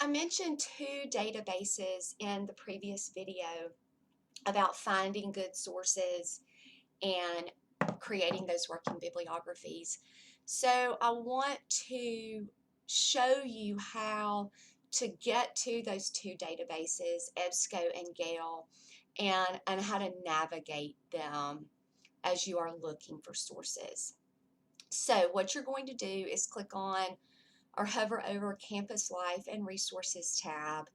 I mentioned two databases in the previous video about finding good sources and creating those working bibliographies. So I want to show you how to get to those two databases, EBSCO and GALE, and how to navigate them as you are looking for sources. So what you're going to do is click on or hover over Campus Life and Resources tab,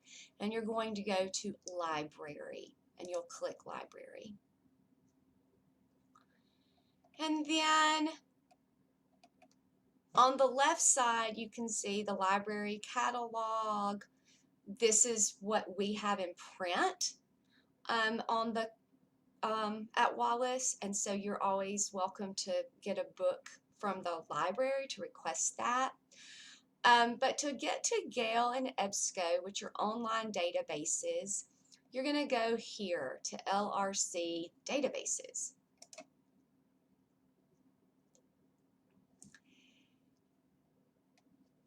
and you're going to go to Library, and you'll click Library. And then on the left side, you can see the library catalog. This is what we have in print on the at Wallace, and so you're always welcome to get a book from the library to request that. But to get to GALE and EBSCO, which are online databases, you're going to go here to LRC databases.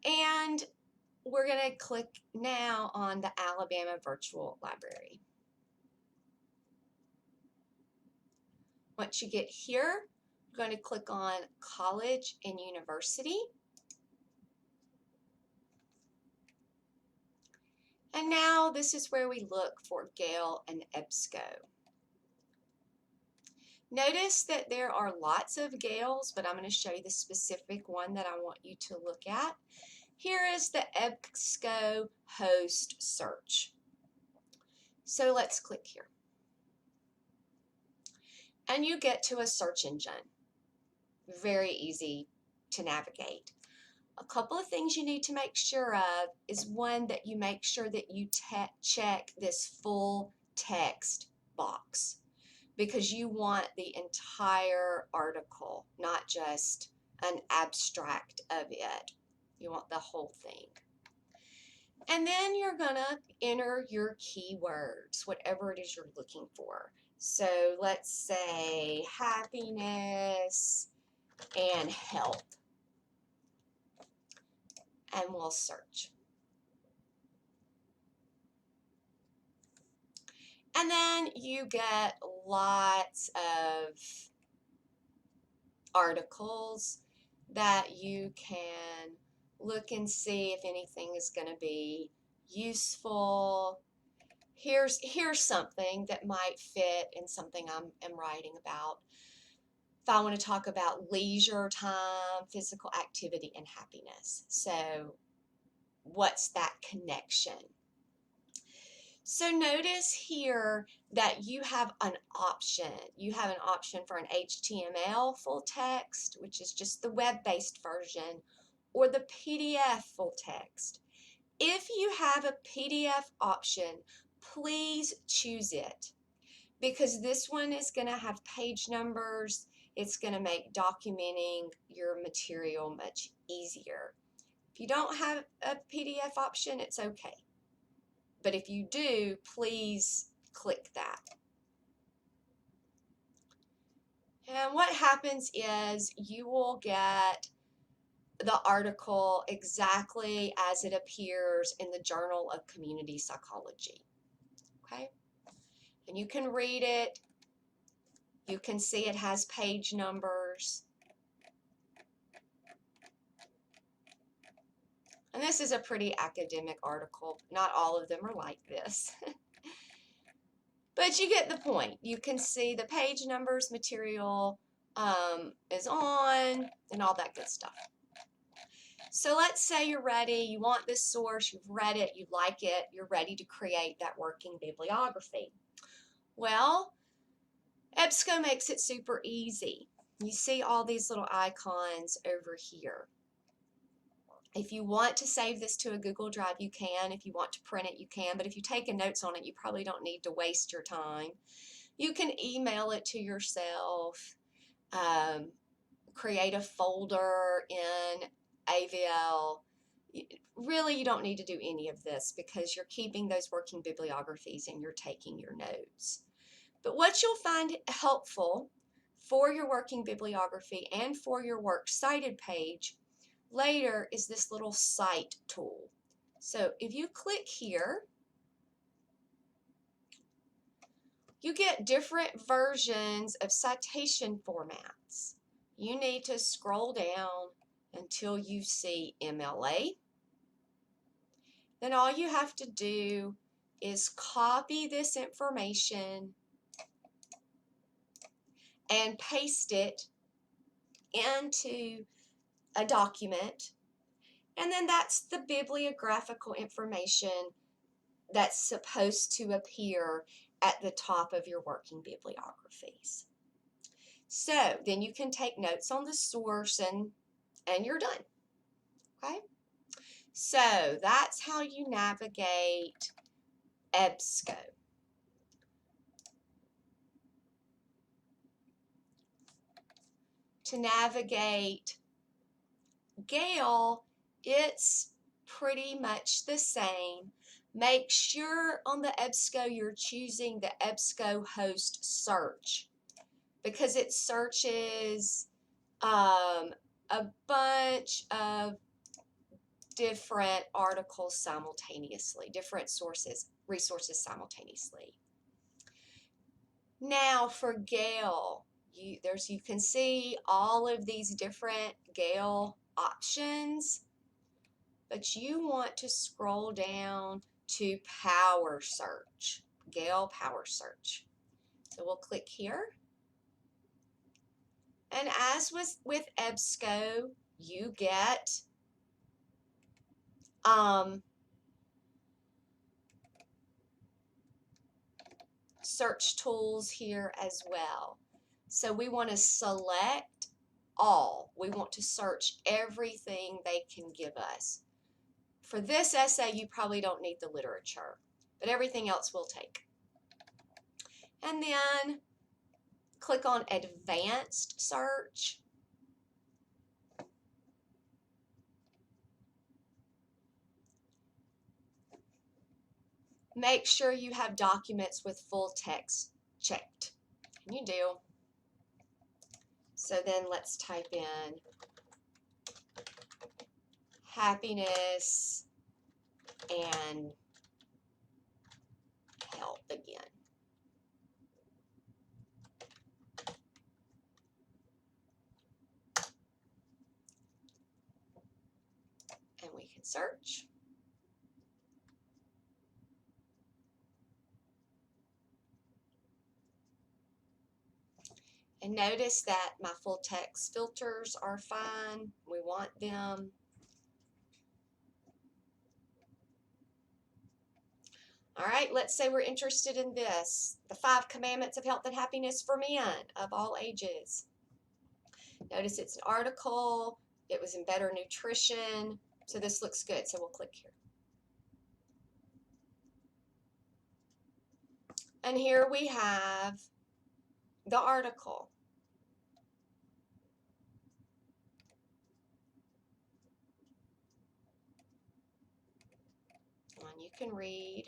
And we're going to click now on the Alabama Virtual Library. Once you get here, you're going to click on College and University. And now this is where we look for GALE and EBSCO. Notice that there are lots of GALEs, but I'm going to show you the specific one that I want you to look at. Here is the EBSCO host search. So let's click here. And you get to a search engine. Very easy to navigate. A couple of things you need to make sure of is one, that you make sure that you check this full text box, because you want the entire article, not just an abstract of it. You want the whole thing. And then you're going to enter your keywords, whatever it is you're looking for. So let's say happiness and health. And we'll search. And then you get lots of articles that you can look and see if anything is going to be useful. Here's something that might fit in something I'm writing about. If I want to talk about leisure time, physical activity, and happiness. So what's that connection? So notice here that you have an option. You have an option for an HTML full text, which is just the web-based version, or the PDF full text. If you have a PDF option, please choose it, because this one is going to have page numbers. It's going to make documenting your material much easier. If you don't have a PDF option, it's okay. But if you do, please click that. And what happens is you will get the article exactly as it appears in the Journal of Community Psychology. Okay? And you can read it. You can see it has page numbers. And this is a pretty academic article. Not all of them are like this. But you get the point. You can see the page numbers, material is on, and all that good stuff. So let's say you're ready, you want this source, you've read it, you like it, you're ready to create that working bibliography. Well, EBSCO makes it super easy. You see all these little icons over here. If you want to save this to a Google Drive, you can. If you want to print it, you can. But if you're taking notes on it, you probably don't need to waste your time. You can email it to yourself, create a folder in AVL. Really, you don't need to do any of this because you're keeping those working bibliographies and you're taking your notes. But what you'll find helpful for your working bibliography and for your works cited page later is this little cite tool. So if you click here, you get different versions of citation formats. You need to scroll down until you see MLA. Then all you have to do is copy this information and paste it into a document, and then that's the bibliographical information that's supposed to appear at the top of your working bibliographies. So then you can take notes on the source and you're done. Okay? So that's how you navigate EBSCO. To navigate GALE, it's pretty much the same. Make sure on the EBSCO you're choosing the EBSCO host search, because it searches a bunch of different articles simultaneously, different resources simultaneously. Now for GALE, you can see all of these different GALE options, but you want to scroll down to Power Search, GALE Power Search. So we'll click here. And as with EBSCO, you get search tools here as well. So we want to select all. We want to search everything they can give us. For this essay, you probably don't need the literature, but everything else we'll take. And then click on Advanced Search. Make sure you have documents with full text checked. And you do. So then let's type in happiness and health again. And we can search. And notice that my full text filters are fine. We want them. All right, let's say we're interested in this, the 5 Commandments of Health and Happiness for Men of all ages. Notice it's an article. It was in Better Nutrition. So this looks good. So we'll click here. And here we have the article. And you can read.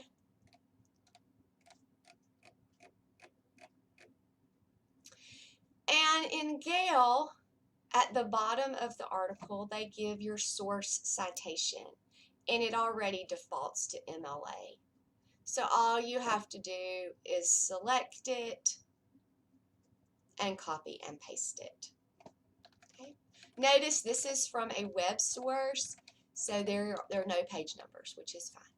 And in GALE, at the bottom of the article, they give your source citation, and it already defaults to MLA. So all you have to do is select it and copy and paste it. Okay. Notice this is from a web source, so there are no page numbers, which is fine.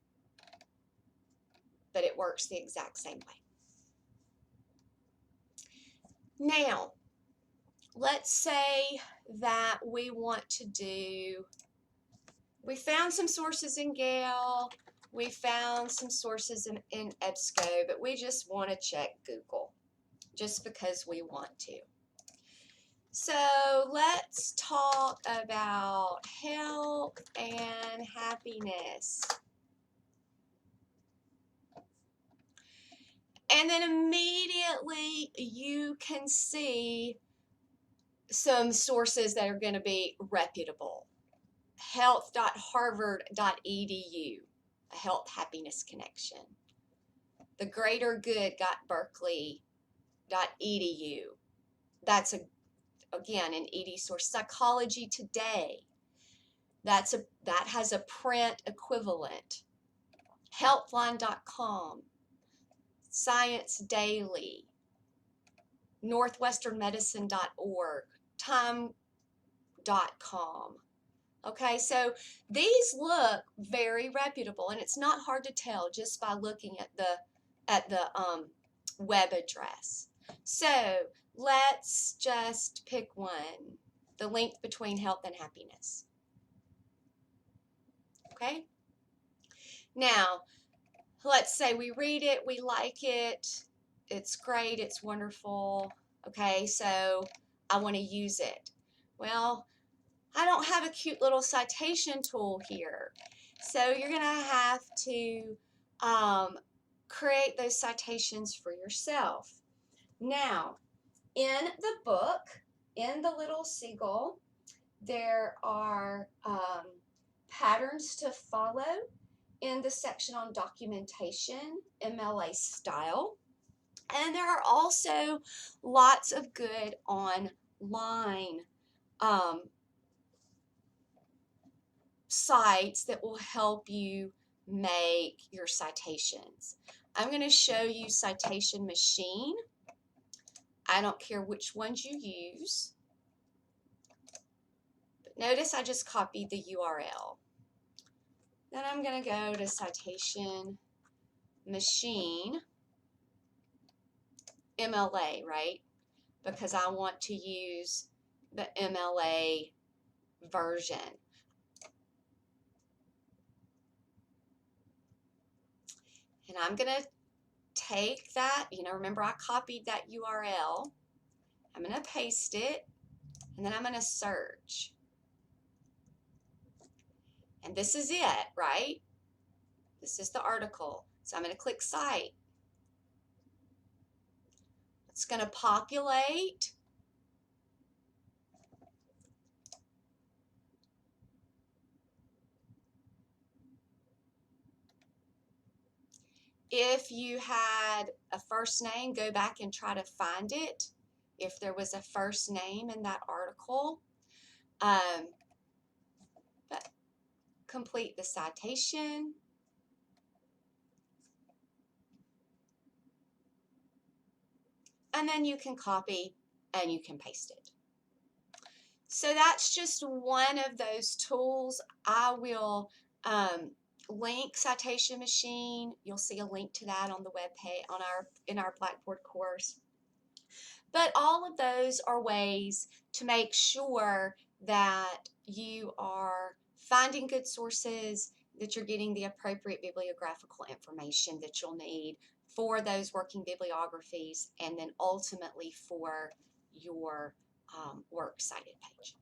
But it works the exact same way. Now, let's say that we want to we found some sources in GALE, we found some sources in EBSCO, but we just want to check Google just because we want to. So let's talk about health and happiness. And then immediately you can see some sources that are going to be reputable. Health.harvard.edu, a health happiness connection. The Greater Good.berkeley.edu. That's again an ED source. Psychology Today. that has a print equivalent. Healthline.com, Science Daily, northwesternmedicine.org, time.com. Okay, so these look very reputable, and it's not hard to tell just by looking at the web address. So let's just pick one, the link between health and happiness. Okay, now let's say we read it, we like it, it's great, it's wonderful. Okay, so I want to use it. Well, I don't have a cute little citation tool here. So you're going to have to create those citations for yourself. Now, in the book, in the little seagull, there are patterns to follow in the section on documentation, MLA style. And there are also lots of good online sites that will help you make your citations. I'm going to show you Citation Machine. I don't care which ones you use. But notice I just copied the URL. Then I'm going to go to Citation Machine, MLA, right? Because I want to use the MLA version. And I'm going to take that, remember I copied that URL. I'm going to paste it, and then I'm going to search. And this is it, right? This is the article. So I'm going to click Cite. It's going to populate. If you had a first name, go back and try to find it. If there was a first name in that article. But complete the citation. And then you can copy and you can paste it. So that's just one of those tools. I will link Citation Machine. You'll see a link to that on the web page in our Blackboard course. But all of those are ways to make sure that you are finding good sources, that you're getting the appropriate bibliographical information that you'll need for those working bibliographies, and then ultimately for your works cited page.